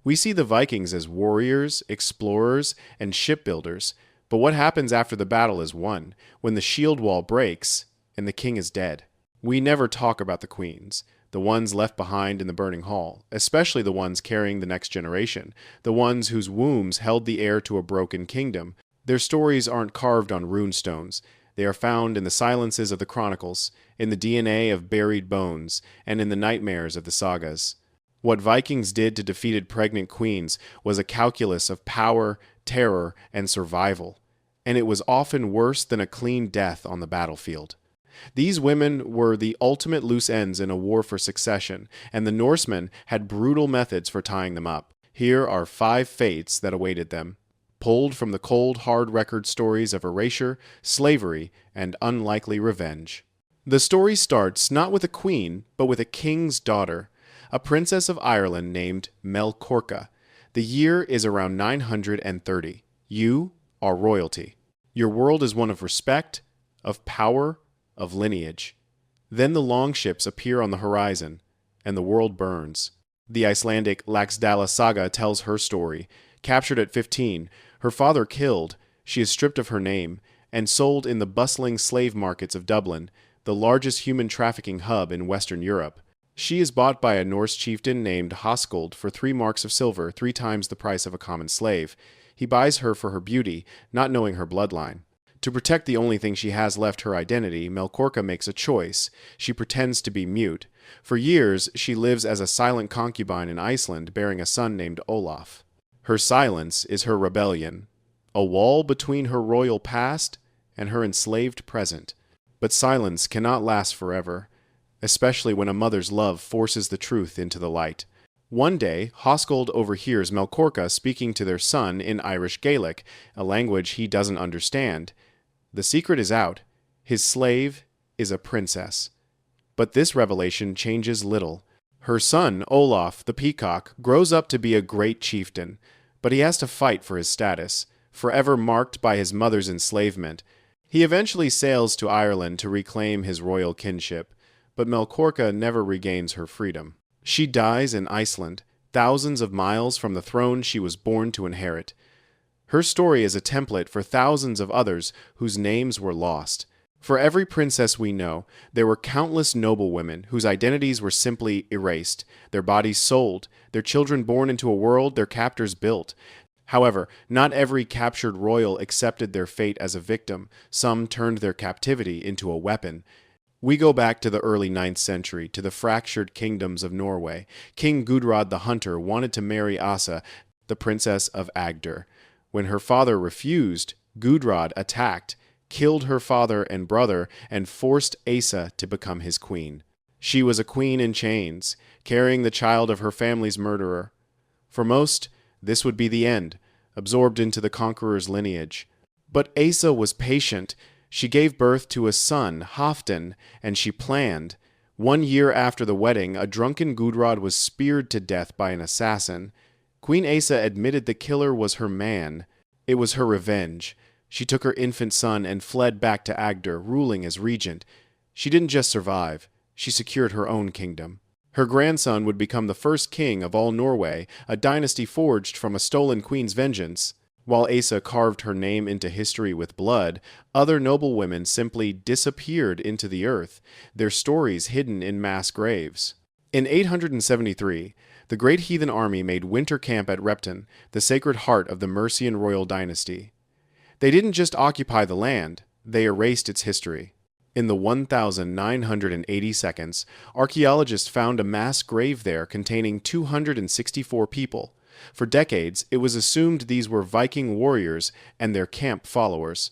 We see the Vikings as warriors, explorers, and shipbuilders, but what happens after the battle is won, when the shield wall breaks and the king is dead? We never talk about the queens, the ones left behind in the burning hall, especially the ones carrying the next generation, the ones whose wombs held the heir to a broken kingdom. Their stories aren't carved on rune stones. They are found in the silences of the chronicles, in the DNA of buried bones, and in the nightmares of the sagas. What Vikings did to defeated pregnant queens was a calculus of power, terror, and survival, and it was often worse than a clean death on the battlefield. These women were the ultimate loose ends in a war for succession, and the Norsemen had brutal methods for tying them up. Here are 5 fates that awaited them, pulled from the cold, hard record stories of erasure, slavery, and unlikely revenge. The story starts not with a queen, but with a king's daughter, a princess of Ireland named Melkorka. The year is around 930. You are royalty. Your world is one of respect, of power, of lineage. Then the longships appear on the horizon, and the world burns. The Icelandic Laxdala saga tells her story. Captured at 15, her father killed, she is stripped of her name, and sold in the bustling slave markets of Dublin, the largest human trafficking hub in Western Europe. She is bought by a Norse chieftain named Hoskuld for 3 marks of silver, 3 times the price of a common slave. He buys her for her beauty, not knowing her bloodline. To protect the only thing she has left, her identity, Melkorka makes a choice. She pretends to be mute. For years, she lives as a silent concubine in Iceland, bearing a son named Olaf. Her silence is her rebellion, a wall between her royal past and her enslaved present. But silence cannot last forever, especially when a mother's love forces the truth into the light. One day, Hoskuld overhears Melkorka speaking to their son in Irish Gaelic, a language he doesn't understand. The secret is out. His slave is a princess. But this revelation changes little. Her son, Olaf the Peacock, grows up to be a great chieftain, but he has to fight for his status, forever marked by his mother's enslavement. He eventually sails to Ireland to reclaim his royal kinship, but Melkorka never regains her freedom. She dies in Iceland, thousands of miles from the throne she was born to inherit. Her story is a template for thousands of others whose names were lost. For every princess we know, there were countless noblewomen whose identities were simply erased, their bodies sold, their children born into a world their captors built. However, not every captured royal accepted their fate as a victim. Some turned their captivity into a weapon. We go back to the early 9th century, to the fractured kingdoms of Norway. King Gudrod the Hunter wanted to marry Asa, the princess of Agder. When her father refused, Gudrod attacked, killed her father and brother, and forced Asa to become his queen. She was a queen in chains, carrying the child of her family's murderer. For most, this would be the end, absorbed into the conqueror's lineage. But Asa was patient. She gave birth to a son, Halfdan, and she planned. 1 year after the wedding, a drunken Gudrod was speared to death by an assassin. Queen Asa admitted the killer was her man. It was her revenge. She took her infant son and fled back to Agder, ruling as regent. She didn't just survive, she secured her own kingdom. Her grandson would become the first king of all Norway, a dynasty forged from a stolen queen's vengeance. While Asa carved her name into history with blood, other noblewomen simply disappeared into the earth, their stories hidden in mass graves. In 873, the great heathen army made winter camp at Repton, the sacred heart of the Mercian royal dynasty. They didn't just occupy the land, they erased its history. In the 1,980 seconds, archaeologists found a mass grave there containing 264 people. For decades, it was assumed these were Viking warriors and their camp followers.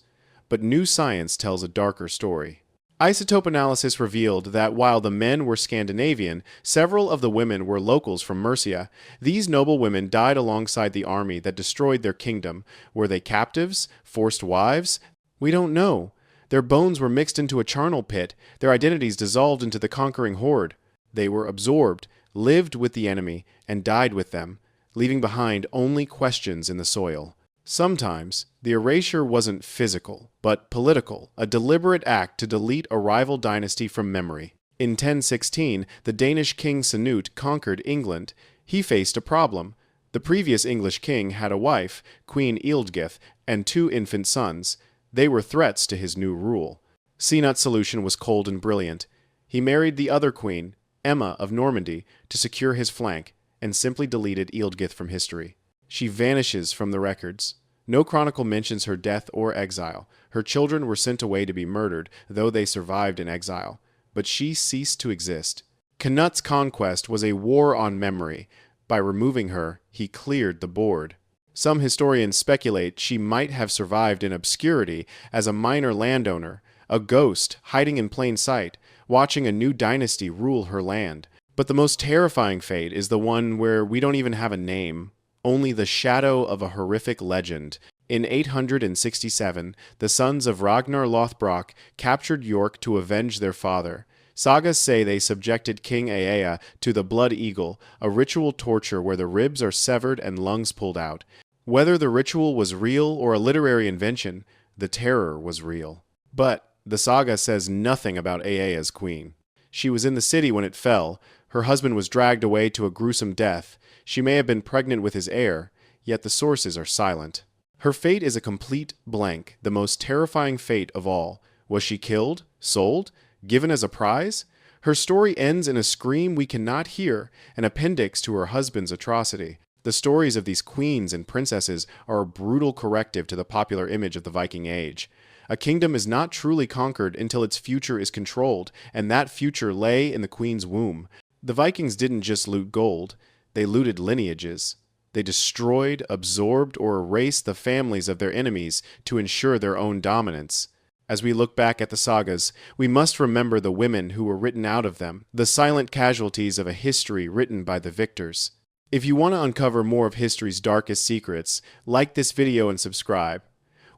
But new science tells a darker story. Isotope analysis revealed that while the men were Scandinavian, several of the women were locals from Mercia. These noble women died alongside the army that destroyed their kingdom. Were they captives? Forced wives? We don't know. Their bones were mixed into a charnel pit, their identities dissolved into the conquering horde. They were absorbed, lived with the enemy, and died with them, leaving behind only questions in the soil. Sometimes, the erasure wasn't physical, but political, a deliberate act to delete a rival dynasty from memory. In 1016, the Danish king Canute conquered England. He faced a problem. The previous English king had a wife, Queen Ealdgyth, and 2 infant sons. They were threats to his new rule. Cnut's solution was cold and brilliant. He married the other queen, Emma of Normandy, to secure his flank, and simply deleted Ealdgyth from history. She vanishes from the records. No chronicle mentions her death or exile. Her children were sent away to be murdered, though they survived in exile. But she ceased to exist. Cnut's conquest was a war on memory. By removing her, he cleared the board. Some historians speculate she might have survived in obscurity as a minor landowner, a ghost hiding in plain sight, watching a new dynasty rule her land. But the most terrifying fate is the one where we don't even have a name, only the shadow of a horrific legend. In 867, the sons of Ragnar Lothbrok captured York to avenge their father. Sagas say they subjected King Ea to the Blood Eagle, a ritual torture where the ribs are severed and lungs pulled out. Whether the ritual was real or a literary invention, the terror was real. But the saga says nothing about Ea's queen. She was in the city when it fell. Her husband was dragged away to a gruesome death. She may have been pregnant with his heir, yet the sources are silent. Her fate is a complete blank, the most terrifying fate of all. Was she killed? Sold? Given as a prize? Her story ends in a scream we cannot hear, an appendix to her husband's atrocity. The stories of these queens and princesses are a brutal corrective to the popular image of the Viking Age. A kingdom is not truly conquered until its future is controlled, and that future lay in the queen's womb. The Vikings didn't just loot gold, they looted lineages. They destroyed, absorbed, or erased the families of their enemies to ensure their own dominance. As we look back at the sagas, we must remember the women who were written out of them, the silent casualties of a history written by the victors. If you want to uncover more of history's darkest secrets, like this video and subscribe.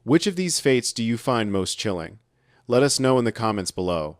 Which of these fates do you find most chilling? Let us know in the comments below.